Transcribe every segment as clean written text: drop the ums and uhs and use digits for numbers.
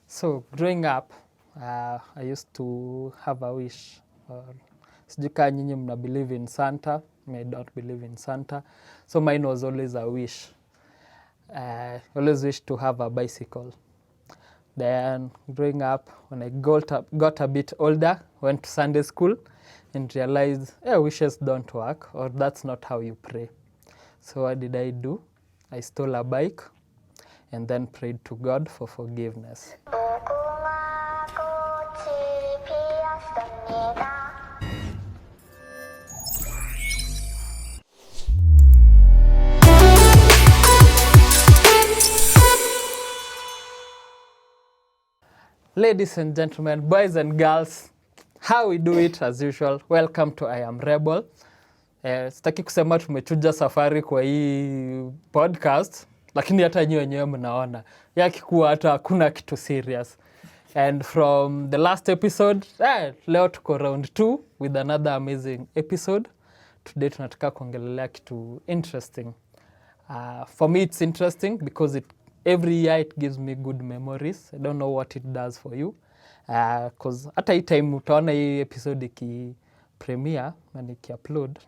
So growing up, I used to have a wish. Sijui kaa nyinyi mna believe in Santa. I don't believe in Santa. So mine was always a wish. Always wished to have a bicycle. Then growing up, when I got a bit older, went to Sunday school and realized wishes don't work, or that's not how you pray. So what did I do? I stole a bike and then prayed to God for forgiveness. Ladies and gentlemen, boys and girls, how we do it as usual. Welcome to I Am Rebel. Sitaki kusema tumechuja safari kwa hii podcast, lakini hata nyinyi wenyewe mnaona yakikuwa hata hakuna kitu serious. And from the last episode, leo tuko round 2 with another amazing episode. Today tunataka kuongelelea kitu interesting. For me it's interesting because every year it gives me good memories. I don't know what it does for you. Because hata hii time utaona hii episode premiere na nikiupload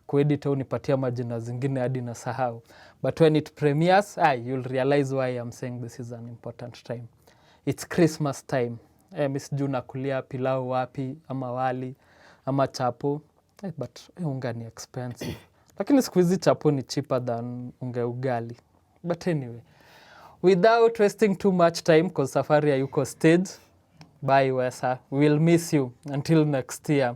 kuedit au nipatia majina zingine hadi nasahau. But when it premieres, you'll realize why I'm saying this is an important time. It's Christmas time. Miss Juna kulia pilau wapi, ama wali, ama chapo. But unga ni expensive. Lakini siku hizi chapo ni cheaper than unga ugali. But anyway, without wasting too much time, because safari hayuko stage, bye Wesa, we'll miss you until next year.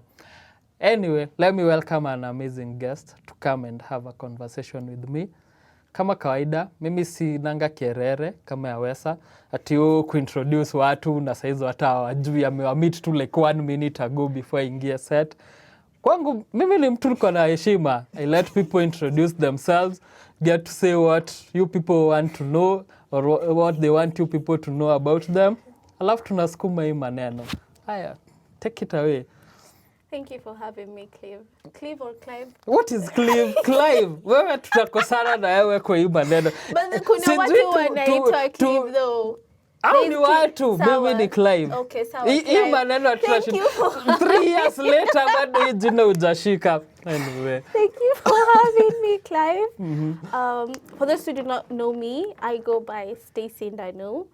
Anyway, let me welcome an amazing guest to come and have a conversation with me. Kama kawaida, mimi sinanga kierere kama ya Wesa, ati kuintroduce watu na saizo hata hawajui amewameet tu like 1 minute ago before ingie set. Kwangu, mimi ni mtu niko na heshima. I let people introduce themselves, get to say what you people want to know or what they want you people to know about them. Alafu tunasukuma hii maneno. Haya, take it away. Thank you for having me, Clive. Clive or Clive? What is Clive? Clive. Wewe tutakosana na wewe kwa hii maneno. But kuna watu wanaitwa Clive though. Au ni watu, mimi ni Clive. Okay, sawa. Hii maneno tunashinda. 3 years later bado hii jina hujashika. Anyway. Thank you for having me, Clive. For those who do not know me, I go by Stacy Ndanu.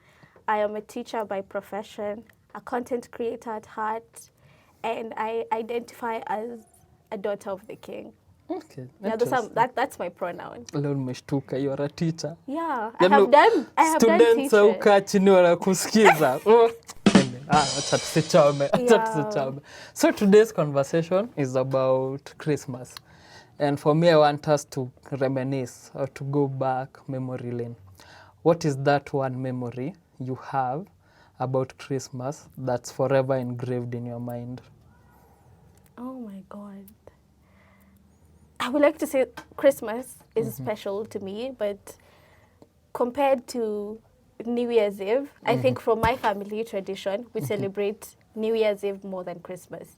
I am a teacher by profession, a content creator at heart, and I identify as a daughter of the king. Okay. Yeah, that's my pronoun. Leo nimeshtuka, you are a teacher. Yeah, I have done students uka chini wanakusikiza. Acha tusichome. So today's conversation is about Christmas. And for me, I want us to reminisce or to go back memory lane. What is that one memory you have about Christmas that's forever engraved in your mind? Oh my God. I would like to say Christmas is special to me, but compared to New Year's Eve, I think from my family tradition, we celebrate New Year's Eve more than Christmas.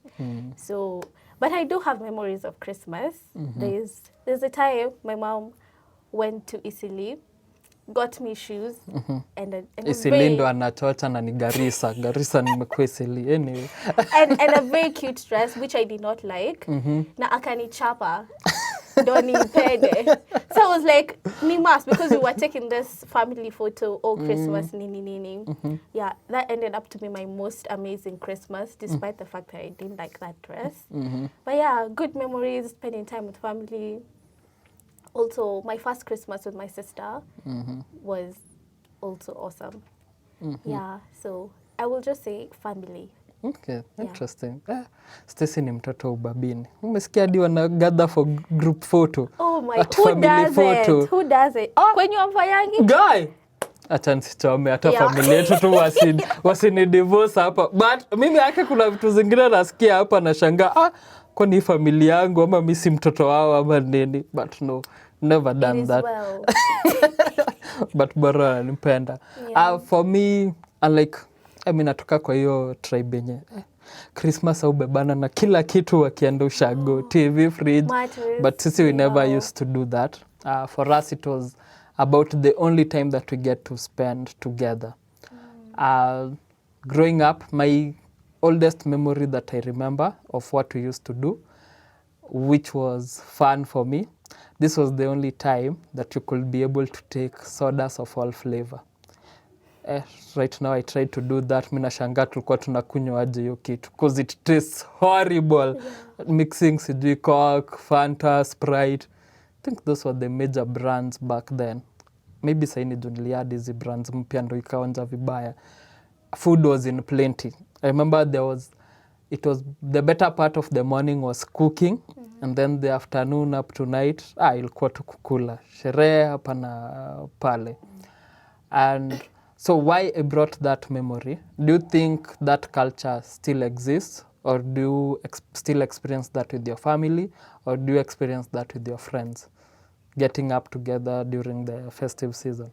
So, but I do have memories of Christmas. There's a time my mom went to Italy, got me shoes, and Isili ndo anachocha na ni Garissa. Garissa nimekuwa Isili. Anyway. and a very cute dress, which I did not like. Na akanichapa. Don't nipende. So I was like, ni must, because we were taking this family photo all Christmas, nini. Yeah, that ended up to be my most amazing Christmas, despite the fact that I didn't like that dress. But yeah, good memories, spending time with family. Also, my first Christmas with my sister was also awesome. Yeah, so I will just say family. Okay, interesting. Stacy ni mtoto ubabini. Umesikia hadi wana gather for group photo. Oh my, who does it? Kwenye wamfayangi? Guy! Acha nisichome, hata familia yetu tu wasini divorce hapa. But mimi yake kuna vitu zingine nasikia hapa na shanga, kwani familia yangu ama mimi si mtoto wao ama nini. But no, never done that. Well. But bora ananipenda. For me, natoka kwa hiyo tribe yenye Christmas au bebana na kila kitu wakienda ushago, TV, fridge. But sisi we never used to do that. For us it was about the only time that we get to spend together. Growing up, my oldest memory that I remember of what we used to do, which was fun for me, this was the only time that you could be able to take sodas of all flavor. Right now I try to do that. Mimi nashangaa tulikuwa tunakunywa aje hiyo kitu because it tastes horrible. Mixing sijui Coke, Fanta, Sprite. I think those were the major brands back then. Maybe saini juu niliadd hizi brands mpya ndo ikaonja vibaya. Food was in plenty. I remember it was the better part of the morning was cooking, and then the afternoon up to night ilikuwa tu kukula. Sherehe hapa na pale. And so why I brought that memory? Do you think that culture still exists, or do you still experience that with your family, or do you experience that with your friends, getting up together during the festive season?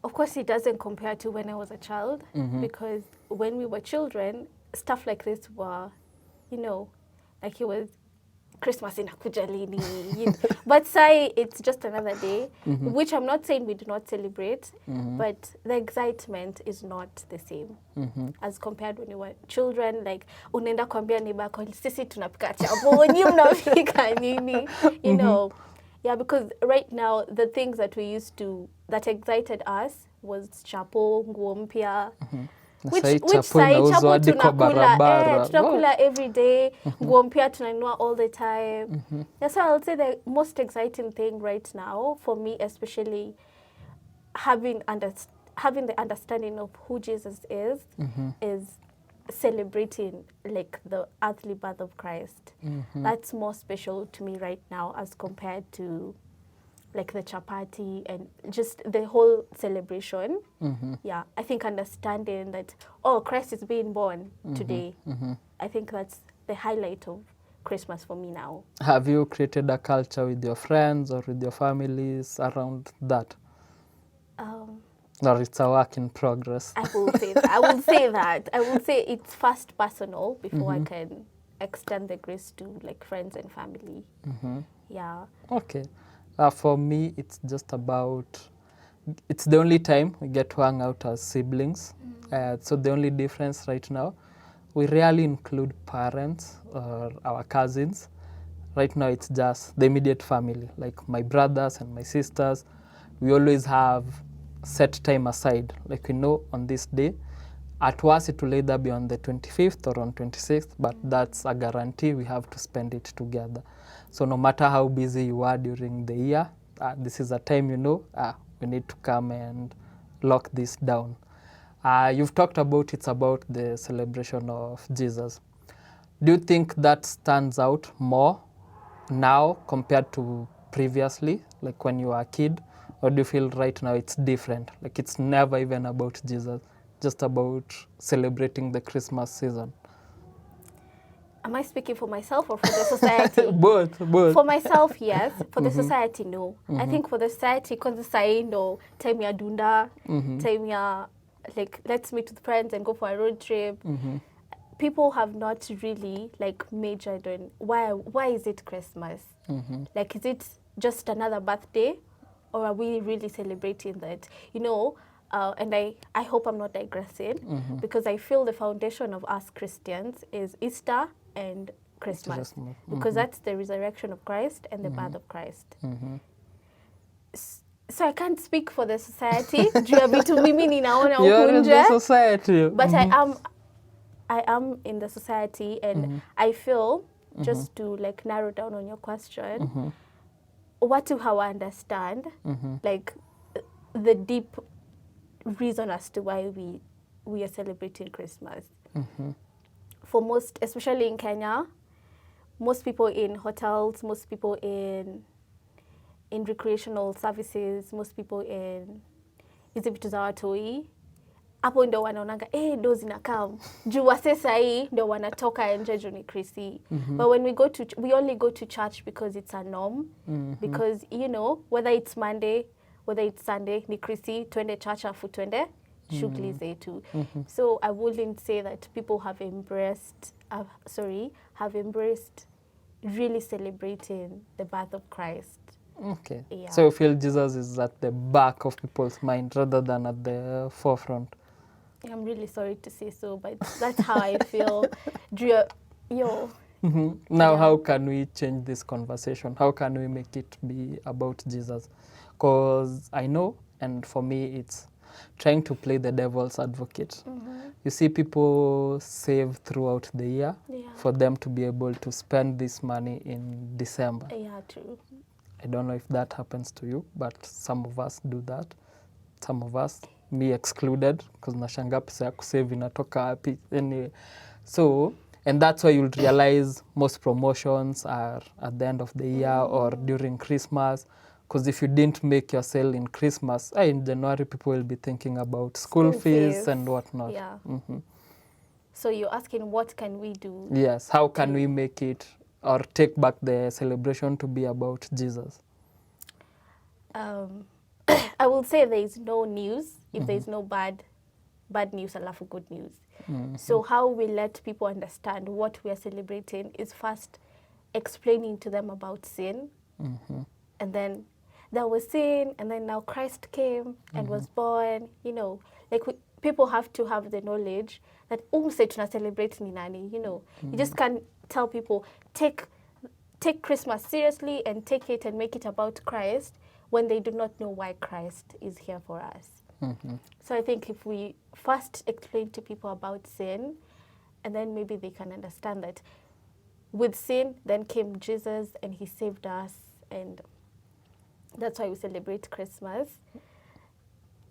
Of course, it doesn't compare to when I was a child, because when we were children, stuff like this were, like it was Christmas inakuja lini. But say it's just another day, which I'm not saying we do not celebrate, but the excitement is not the same as compared when you were children. Like, unaenda kuambia neighbor yako, sisi tunapika chabo, nyi mnapika nini, Yeah, because right now, the things that we used to, that excited us was chapo, nguo mpya, which sai chapo tunakula every day, nguo mpya tunanunua all the time. That's why I'll say the most exciting thing right now, for me especially, having the understanding of who Jesus is celebrating like the earthly birth of Christ. That's more special to me right now as compared to like the chapati and just the whole celebration. Yeah, I think understanding that, Christ is being born today. I think that's the highlight of Christmas for me now. Have you created a culture with your friends or with your families around that? Or it's a work in progress? I will say that. I will say it's first personal before I can extend the grace to like friends and family. Yeah. Okay. For me, it's just about, it's the only time we get to hang out as siblings. So the only difference right now, we rarely include parents or our cousins. Right now, it's just the immediate family, like my brothers and my sisters. We always have set time aside. Like we know on this day, at worst it will either be on the 25th or on 26th, but that's a guarantee we have to spend it together. So no matter how busy you are during the year, this is a time we need to come and lock this down. You've talked about it's about the celebration of Jesus. Do you think that stands out more now compared to previously, like when you were a kid? Or do you feel right now it's different? Like it's never even about Jesus, just about celebrating the Christmas season? Am I speaking for myself or for the society? Both. For myself, yes. For the society, no. I think for the society, because the society, no. Time ya dunda, time ya, like, let's meet with friends and go for a road trip. People have not really, like, majored on why is it Christmas? Like, is it just another birthday? Or are we really celebrating that? And I hope I'm not digressing, because I feel the foundation of us Christians is Easter and Christmas. Because that's the resurrection of Christ and the birth of Christ. So I can't speak for the society. You're in the society. But I am in the society, and I feel, just to like narrow down on your question, what do how I understand, like the deep reason as to why we are celebrating Christmas. For most, especially in Kenya, most people in hotels, most people in recreational services, most people in hizi vitu za watoi, hapo ndo wanaonanga ndo zinakam juu wase sahi ndo wanatoka nje juu ni Chrissy. But when we only go to church because it's a norm, because whether it's Monday, whether it's Sunday, ni Chrissy, twende church afu twende shughuli zetu. So I wouldn't say that people have embraced really celebrating the birth of Christ. Okay. Yeah. So you feel Jesus is at the back of people's mind rather than at the forefront. I'm really sorry to say so, but that's how I feel. Yo, Now, Yeah. how can we change this conversation? How can we make it be about Jesus? Because I know, and for me, it's trying to play the devil's advocate. You see people save throughout the year Yeah. for them to be able to spend this money in December. Yeah, true. I don't know if that happens to you, but some of us do that. Some of us, me excluded, because nashanga pesa ya kusave inatoka wapi. Anyway, so, and that's why you'll realize most promotions are at the end of the year or during Christmas. Because if you didn't make your sale in Christmas, in January, people will be thinking about school fees and whatnot. Yeah. So you're asking what can we do? Yes, how can we make it or take back the celebration to be about Jesus? I will say there is no news if there is no bad news, alafu good news. So how we let people understand what we are celebrating is first explaining to them about sin, and then there was sin, and then now Christ came and was born. You know, like people have to have the knowledge that umse tuna celebrate ni nani. You know, you just can't tell people take Christmas seriously and take it and make it about Christ when they do not know why Christ is here for us. So I think if we first explain to people about sin, and then maybe they can understand that with sin, then came Jesus and he saved us, and that's why we celebrate Christmas.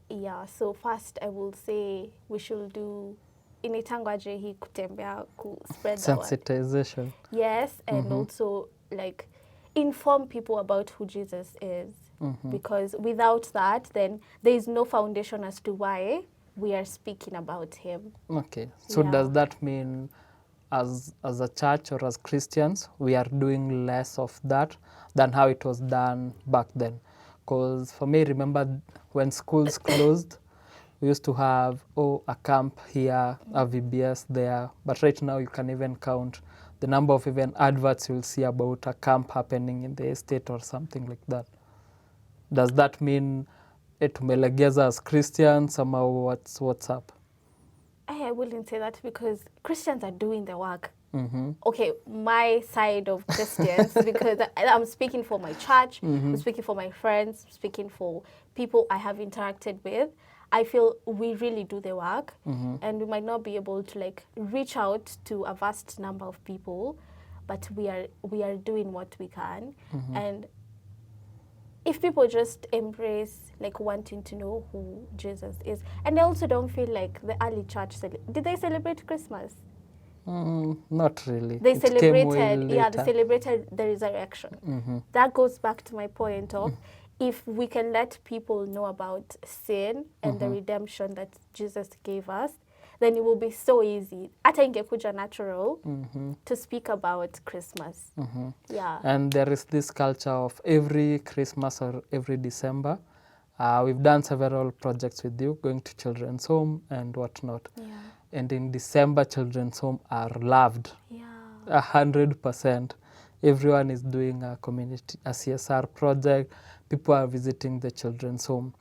Yeah, so first I will say we should do inaitangwaje hii kutembea spread the word. Sensitization. Yes, and also like inform people about who Jesus is. Because without that, then there is no foundation as to why we are speaking about him. Okay, so does that mean as a church or as Christians, we are doing less of that than how it was done back then? Because for me, remember when schools closed, we used to have, a camp here, a VBS there. But right now, you can even count the number of even adverts you'll see about a camp happening in the estate or something like that. Does that mean tumelegeza as Christians? Somehow, what's up? I wouldn't say that because Christians are doing the work. Okay, my side of Christians, because I'm speaking for my church, I'm speaking for my friends, I'm speaking for people I have interacted with. I feel we really do the work, and we might not be able to like reach out to a vast number of people, but we are doing what we can. And if people just embrace like wanting to know who Jesus is, and I also don't feel like the early church did they celebrate Christmas? Not really. They It came way celebrated, they later. celebrated the resurrection. That goes back to my point of if we can let people know about sin and the redemption that Jesus gave us, then it will be so easy. Hata ingekuja natural to speak about Christmas. Yeah. And there is this culture of every Christmas or every December, we've done several projects with you, going to children's home and whatnot. Yeah. And in December, children's home are loved. Yeah. 100%. Everyone is doing a CSR project. People are visiting the children's home.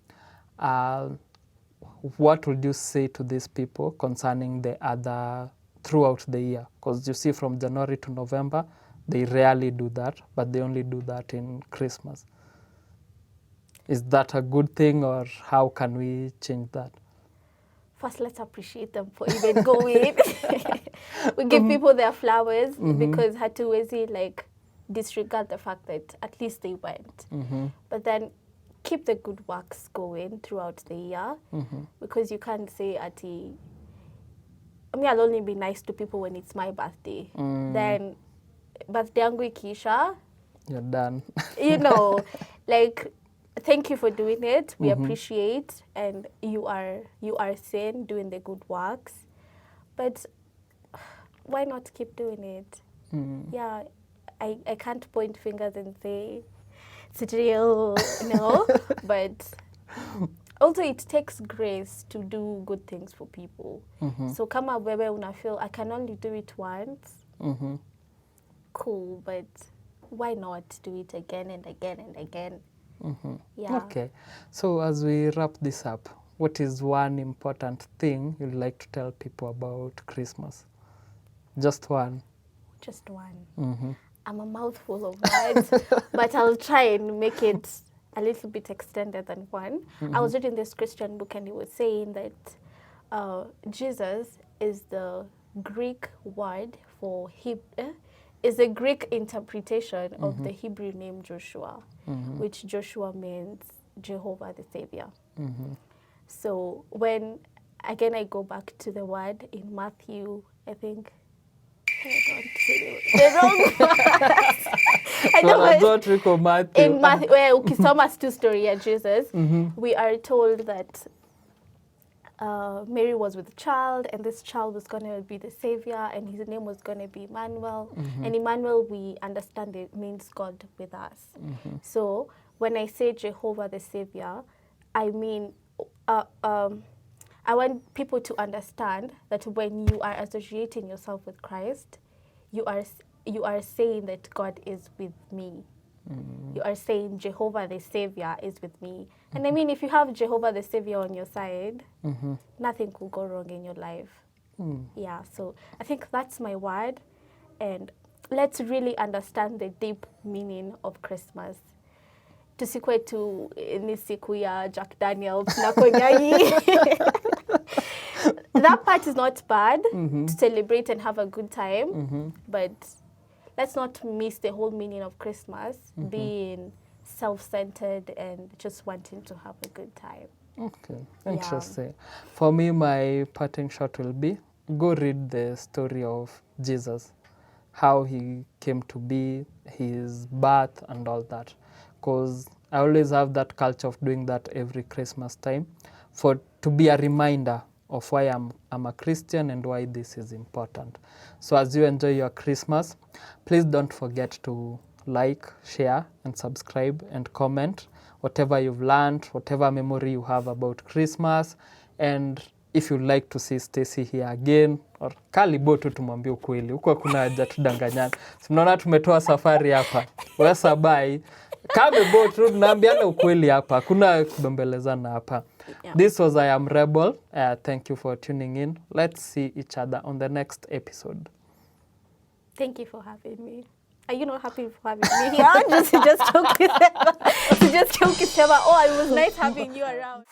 What would you say to these people concerning the other throughout the year? Because you see from January to November, they rarely do that, but they only do that in Christmas. Is that a good thing, or how can we change that? First, let's appreciate them for even going. We give people their flowers because hatuwezi like disregard the fact that at least they went. But then keep the good works going throughout the year because you can't say ati, I mean, I'll only be nice to people when it's my birthday. Then birthday yangu ikisha, You're done. you know, like, thank you for doing it. We appreciate, and you are sane doing the good works. But why not keep doing it? Yeah, I can't point fingers and say it's real, no. But also it takes grace to do good things for people. So kama wewe una feel I can only do it once. Cool, but why not do it again and again and again? Yeah. Okay. So as we wrap this up, what is one important thing you'd like to tell people about Christmas? Just one. Just one. I'm a mouthful of words, but I'll try and make it a little bit extended than one. I was reading this Christian book and it was saying that Jesus is the Greek word for is a Greek interpretation of the Hebrew name Joshua, which Joshua means Jehovah the Savior. So when, again, I go back to the word in Matthew, I think, I don't say the wrong verse. I know in Matthew, where ukisoma two story of Jesus, we are told that Mary was with a child, and this child was going to be the Savior, and his name was going to be Emmanuel. And Emmanuel, we understand it means God with us. So when I say Jehovah the Savior, I mean, I want people to understand that when you are associating yourself with Christ, you are saying that God is with me. You are saying Jehovah the Savior is with me. And I mean, if you have Jehovah the Savior on your side, nothing could go wrong in your life. Yeah, so I think that's my word. And let's really understand the deep meaning of Christmas. Tusikwe tu ni siku ya Jack Daniels na konyagi. That part is not bad, to celebrate and have a good time, but let's not miss the whole meaning of Christmas, being self-centered and just wanting to have a good time. Okay, interesting. For me, my parting shot will be, go read the story of Jesus, how he came to be, his birth and all that. Because I always have that culture of doing that every Christmas time, to be a reminder of why I'm a Christian and why this is important. So as you enjoy your Christmas, please don't forget to like, share, and subscribe and comment whatever you've learned, whatever memory you have about Christmas. And if you'd like to see Stacy here again, or karibu tu tumwambie ukweli, huko kuna haja tudanganyana. Mnaona tumetoa safari hapa. Wesa bye. Karibu tu tunaambiana ukweli hapa. Kuna kubembelezana hapa. This was I Am Rebel. Thank you for tuning in. Let's see each other on the next episode. Thank you for having me. Are you not happy for having me here? just joke with Seba. Oh, it was nice having you around.